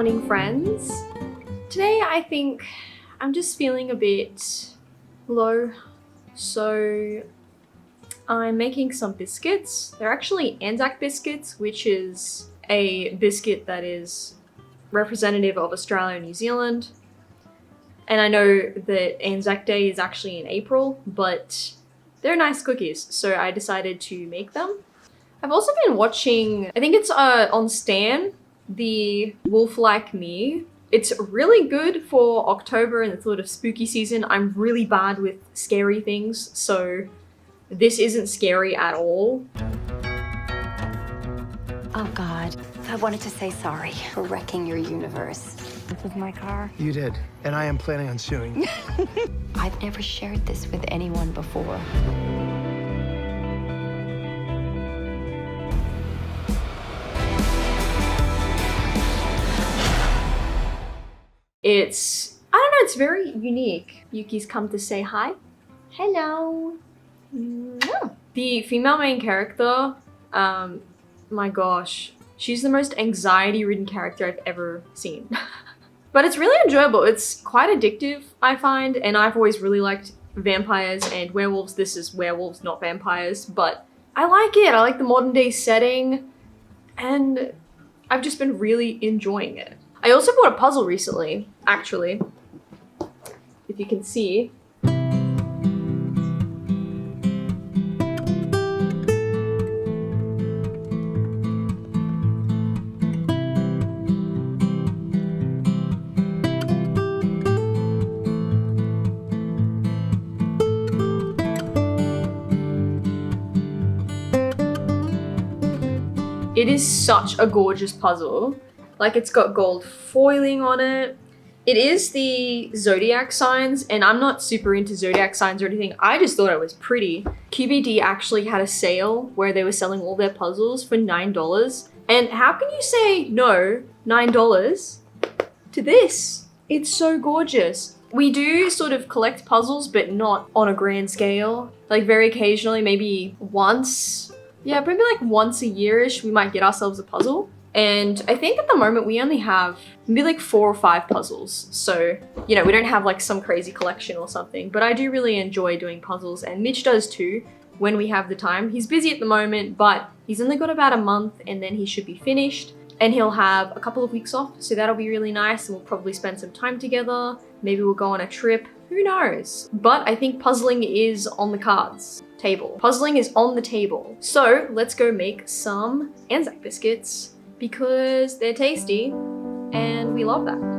morning, friends. Today I think I'm just feeling a bit low, so I'm making some biscuits. They're actually Anzac biscuits, which is a biscuit that is representative of Australia and New Zealand. And I know that Anzac Day is actually in April, but they're nice cookies, so I decided to make them. I've also been watching, I think it's on Stan, The Wolf Like Me. It's really good for October and the sort of spooky season. I'm really bad with scary things, so this isn't scary at all. Oh God, I wanted to say sorry for wrecking your universe. This is my car. You did, and I am planning on suing. I've never shared this with anyone before. I don't know, it's very unique. Yuki's come to say hi. Hello. The female main character, my gosh, she's the most anxiety-ridden character I've ever seen. But it's really enjoyable. It's quite addictive, I find, and I've always really liked vampires and werewolves. This is werewolves, not vampires, but I like it. I like the modern day setting, and I've just been really enjoying it. I also bought a puzzle recently, actually, if you can see. It is such a gorgeous puzzle. Like, it's got gold foiling on it. It is the zodiac signs, and I'm not super into zodiac signs or anything. I just thought it was pretty. QBD actually had a sale where they were selling all their puzzles for $9. And how can you say no, $9 to this? It's so gorgeous. We do sort of collect puzzles, but not on a grand scale. Like, very occasionally, maybe once. Yeah, maybe like once a year-ish, we might get ourselves a puzzle. And I think at the moment we only have maybe like 4 or 5 puzzles. So, you know, we don't have like some crazy collection or something, but I do really enjoy doing puzzles, and Mitch does too when we have the time. He's busy at the moment, but he's only got about a month and then he should be finished, and he'll have a couple of weeks off. So that'll be really nice, and we'll probably spend some time together. Maybe we'll go on a trip, who knows? But I think puzzling is on the cards. Table. Puzzling is on the table. So let's go make some Anzac biscuits because they're tasty and we love that.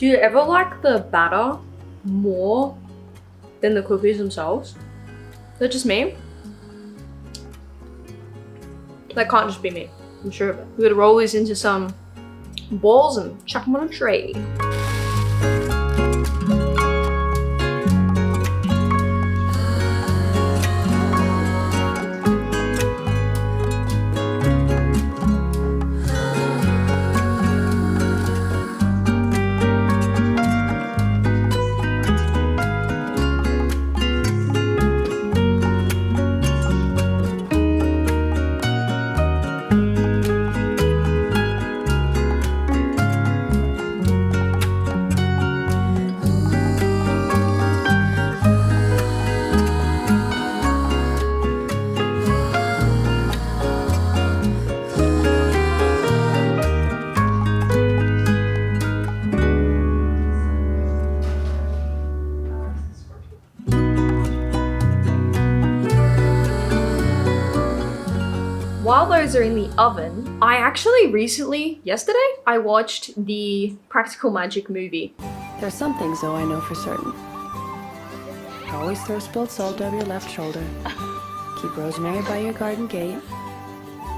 Do you ever like the batter more than the cookies themselves? Is that just me? That can't just be me. I'm sure of it. We're gonna roll these into some balls and chuck them on a tray. While those are in the oven, I actually recently, yesterday, I watched the Practical Magic movie. There's some things, though, I know for certain. Always throw spilled salt over your left shoulder. Keep rosemary by your garden gate.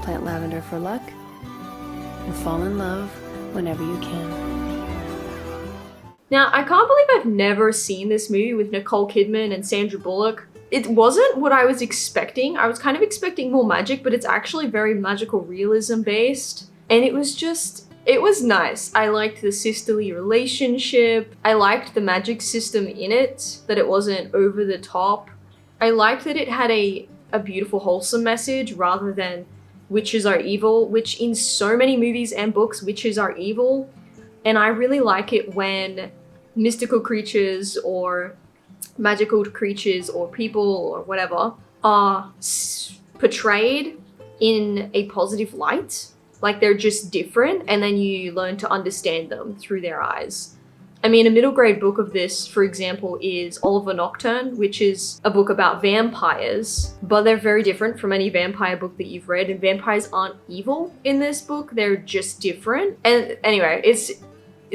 Plant lavender for luck. And fall in love whenever you can. Now, I can't believe I've never seen this movie with Nicole Kidman and Sandra Bullock. It wasn't what I was expecting. I was kind of expecting more magic, but it's actually very magical realism based. And it was nice. I liked the sisterly relationship. I liked the magic system in it, that it wasn't over the top. I liked that it had a beautiful, wholesome message rather than witches are evil, which in so many movies and books, witches are evil. And I really like it when mystical creatures or magical creatures or people or whatever are portrayed in a positive light. Like they're just different, and then you learn to understand them through their eyes. I mean, a middle grade book of this, for example, is Oliver Nocturne, which is a book about vampires, but they're very different from any vampire book that you've read, and vampires aren't evil in this book, they're just different. And anyway, it's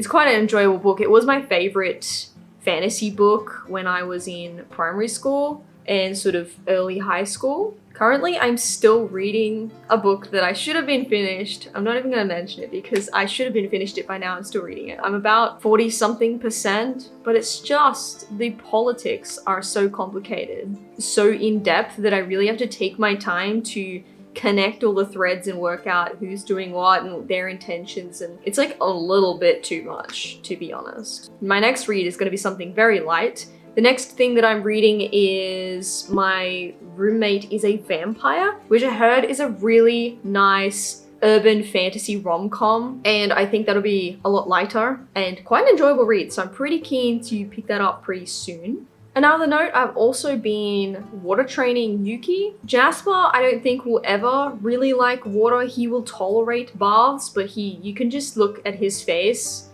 quite an enjoyable book. It was my favorite fantasy book when I was in primary school and sort of early high school. Currently, I'm still reading a book that I should have been finished. I'm not even going to mention it because I should have been finished it by now. I'm still reading it. I'm about 40-something%, but it's just the politics are so complicated, so in-depth that I really have to take my time to connect all the threads and work out who's doing what and their intentions, and it's like a little bit too much, to be honest. My next read is going to be something very light. The next thing that I'm reading is My Roommate is a Vampire, which I heard is a really nice urban fantasy rom-com, and I think that'll be a lot lighter and quite an enjoyable read, so I'm pretty keen to pick that up pretty soon. Another note, I've also been water training Yuki. Jasper, I don't think will ever really like water. He will tolerate baths, but you can just look at his face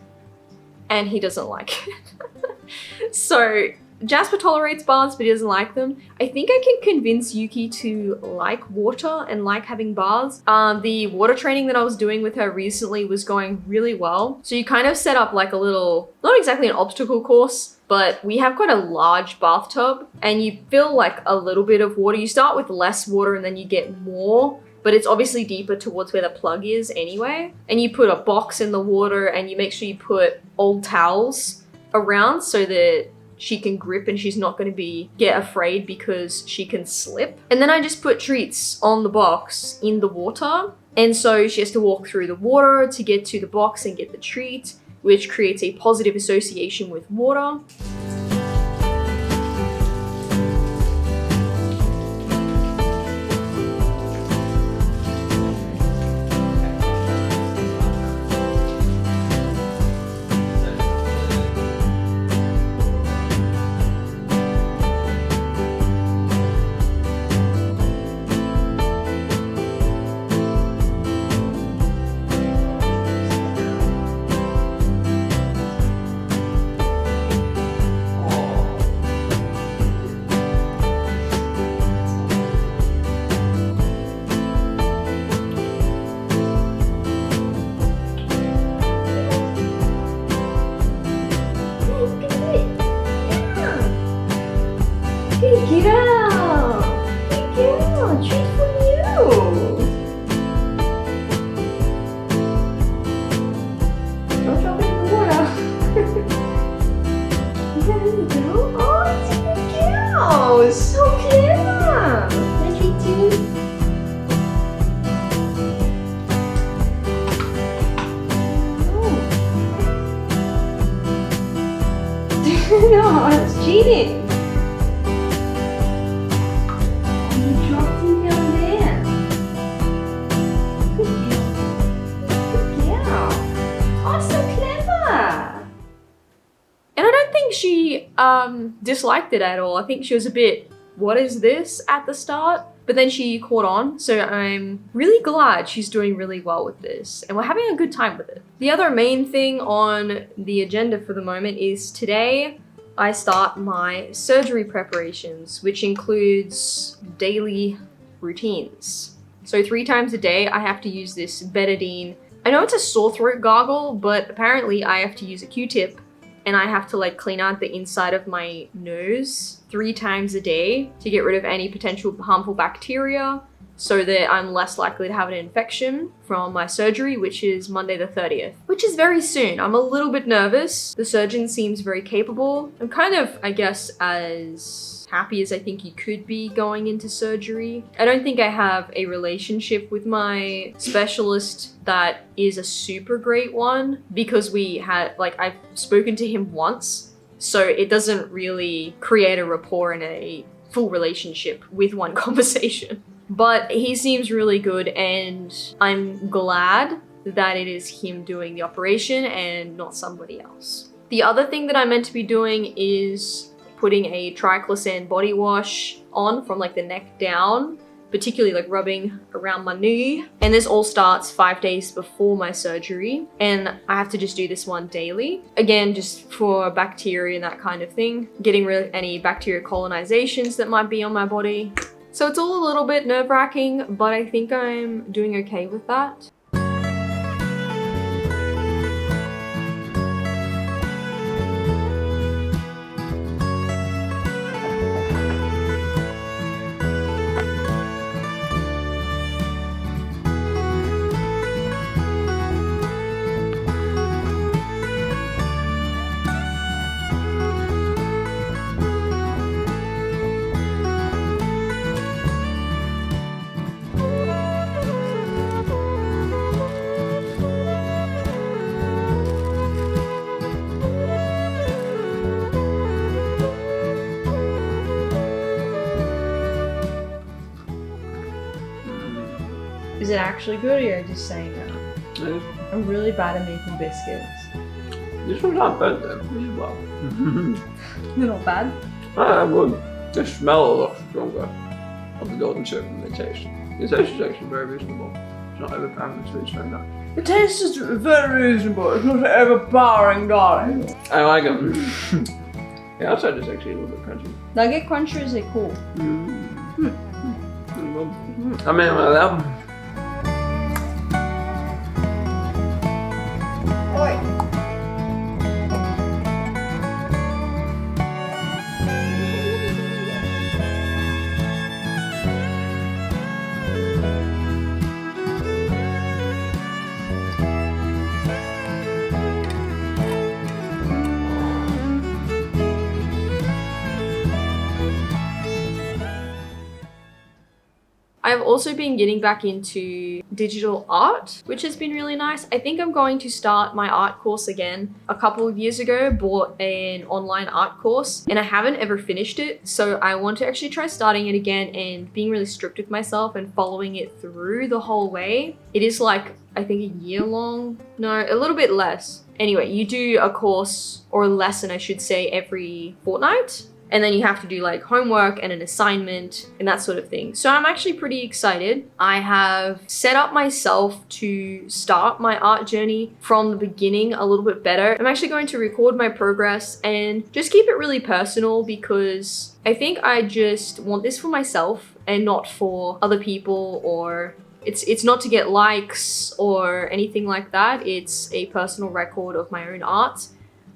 and he doesn't like it. So Jasper tolerates baths, but he doesn't like them. I think I can convince Yuki to like water and like having baths. The water training that I was doing with her recently was going really well. So you kind of set up like a little, not exactly an obstacle course, but we have quite a large bathtub and you fill like a little bit of water. You start with less water and then you get more, but it's obviously deeper towards where the plug is anyway. And you put a box in the water and you make sure you put old towels around so that she can grip and she's not going to get afraid because she can slip. And then I just put treats on the box in the water. And so she has to walk through the water to get to the box and get the treat, which creates a positive association with water. Wow, so clever! Let me do. No, it's cheating. You dropped him down there. Good girl. Good girl. Oh, so clever. And I don't think she disliked it at all. I think she was a bit, what is this at the start? But then she caught on, so I'm really glad she's doing really well with this, and we're having a good time with it. The other main thing on the agenda for the moment is today I start my surgery preparations, which includes daily routines. So 3 times a day I have to use this betadine. I know it's a sore throat gargle, but apparently I have to use a Q-tip and I have to like clean out the inside of my nose 3 times a day to get rid of any potential harmful bacteria so that I'm less likely to have an infection from my surgery, which is Monday the 30th, which is very soon. I'm a little bit nervous. The surgeon seems very capable. I'm kind of, I guess, as happy as I think you could be going into surgery. I don't think I have a relationship with my specialist that is a super great one because we had, like, I've spoken to him once, so it doesn't really create a rapport and a full relationship with one conversation. But he seems really good and I'm glad that it is him doing the operation and not somebody else. The other thing that I'm meant to be doing is putting a triclosan body wash on from like the neck down, particularly like rubbing around my knee. And this all starts 5 days before my surgery. And I have to just do this one daily. Again, just for bacteria and that kind of thing. Getting rid of any bacterial colonizations that might be on my body. So it's all a little bit nerve-wracking, but I think I'm doing okay with that. Is it actually good or are you just saying that? Yeah. I'm really bad at making biscuits. This one's not bad though, as well. They're not bad? Well, the smell a lot stronger of the golden syrup than the taste. The taste is actually very reasonable. It's not overpowering, so it's very nice. The taste is very reasonable. It's not overpowering, darling. I like them. The outside is actually a little bit crunchy. Nugget crunchers are cool. I mean, I love them. I've also been getting back into digital art, which has been really nice. I think I'm going to start my art course again. A couple of years ago, bought an online art course and I haven't ever finished it. So I want to actually try starting it again and being really strict with myself and following it through the whole way. It is like, I think a year long, no, a little bit less. Anyway, you do a course or a lesson, I should say, every fortnight. And then you have to do like homework and an assignment and that sort of thing. So I'm actually pretty excited. I have set up myself to start my art journey from the beginning a little bit better. I'm actually going to record my progress and just keep it really personal because I think I just want this for myself and not for other people, or it's not to get likes or anything like that. It's a personal record of my own art.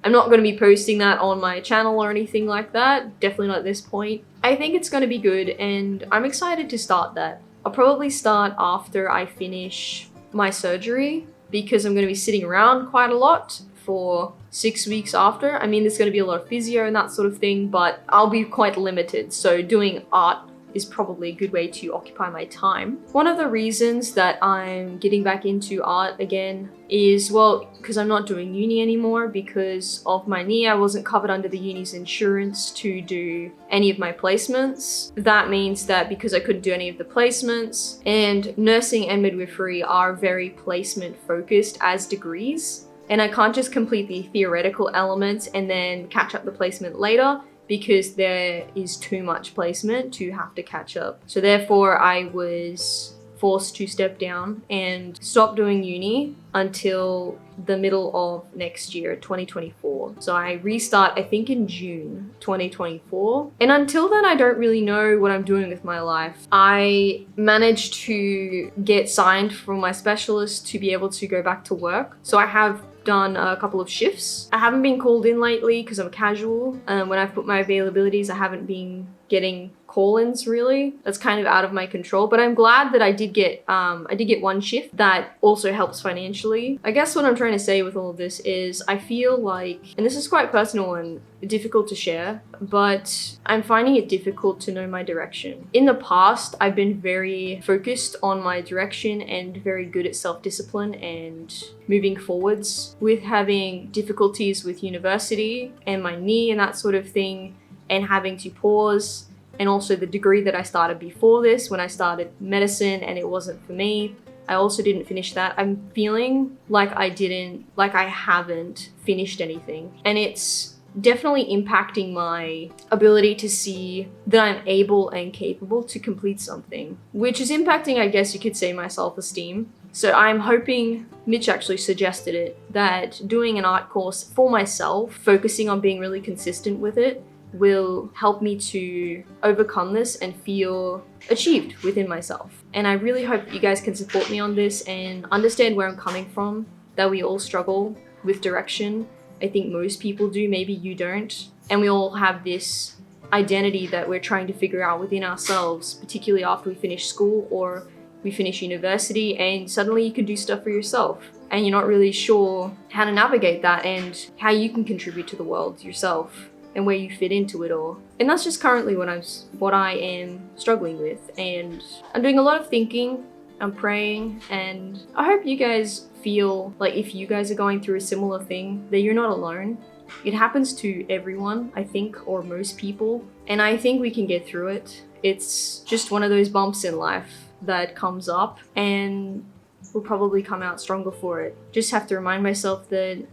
I'm not going to be posting that on my channel or anything like that. Definitely not at this point. I think it's going to be good and I'm excited to start that. I'll probably start after I finish my surgery because I'm going to be sitting around quite a lot for 6 weeks after. I mean, there's going to be a lot of physio and that sort of thing, but I'll be quite limited. So doing art is probably a good way to occupy my time. One of the reasons that I'm getting back into art again is, well, because I'm not doing uni anymore because of my knee. I wasn't covered under the uni's insurance to do any of my placements. That means that because I couldn't do any of the placements, and nursing and midwifery are very placement focused as degrees, and I can't just complete the theoretical elements and then catch up the placement later, because there is too much placement to have to catch up. So therefore I was forced to step down and stop doing uni until the middle of next year, 2024. So I restart, I think, in June 2024. And until then, I don't really know what I'm doing with my life. I managed to get signed from my specialist to be able to go back to work. So I have done a couple of shifts. I haven't been called in lately because I'm casual. When I've put my availabilities, I haven't been getting call-ins really. That's kind of out of my control, but I'm glad that I did get one shift that also helps financially. I guess what I'm trying to say with all of this is I feel like, and this is quite personal and difficult to share, but I'm finding it difficult to know my direction. In the past, I've been very focused on my direction and very good at self-discipline and moving forwards. With having difficulties with university and my knee and that sort of thing, and having to pause, and also the degree that I started before this, when I started medicine and it wasn't for me, I also didn't finish that. I'm feeling like I haven't finished anything. And it's definitely impacting my ability to see that I'm able and capable to complete something, which is impacting, I guess you could say, my self-esteem. So I'm hoping, Mitch actually suggested it, that doing an art course for myself, focusing on being really consistent with it, will help me to overcome this and feel achieved within myself. And I really hope you guys can support me on this and understand where I'm coming from, that we all struggle with direction. I think most people do, maybe you don't. And we all have this identity that we're trying to figure out within ourselves, particularly after we finish school or we finish university, and suddenly you can do stuff for yourself and you're not really sure how to navigate that and how you can contribute to the world yourself and where you fit into it all. And that's just currently what I am struggling with. And I'm doing a lot of thinking, I'm praying, and I hope you guys feel like if you guys are going through a similar thing, that you're not alone. It happens to everyone, I think, or most people. And I think we can get through it. It's just one of those bumps in life that comes up, and we'll probably come out stronger for it. Just have to remind myself that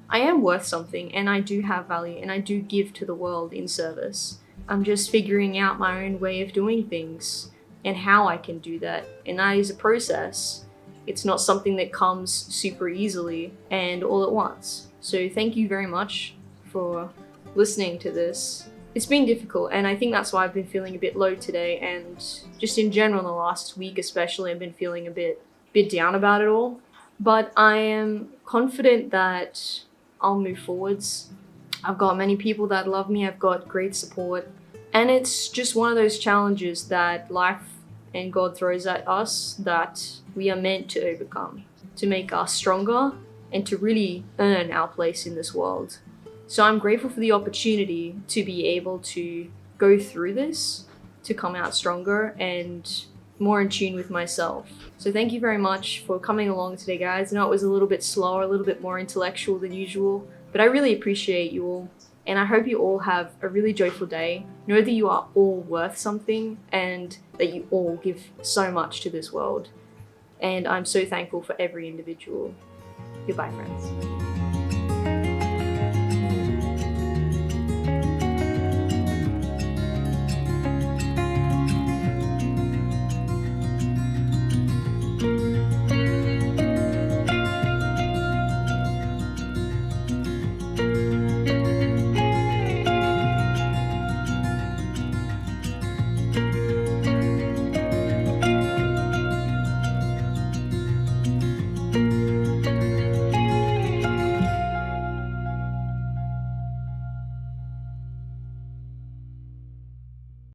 I am worth something and I do have value and I do give to the world in service. I'm just figuring out my own way of doing things and how I can do that. And that is a process. It's not something that comes super easily and all at once. So thank you very much for listening to this. It's been difficult, and I think that's why I've been feeling a bit low today, and just in general in the last week especially, I've been feeling a bit down about it all. But I am confident that I'll move forwards. I've got many people that love me, I've got great support, and it's just one of those challenges that life and God throws at us that we are meant to overcome, to make us stronger and to really earn our place in this world. So I'm grateful for the opportunity to be able to go through this, to come out stronger and more in tune with myself. So thank you very much for coming along today, guys. I know it was a little bit slower, a little bit more intellectual than usual, but I really appreciate you all. And I hope you all have a really joyful day. Know that you are all worth something and that you all give so much to this world. And I'm so thankful for every individual. Goodbye, friends.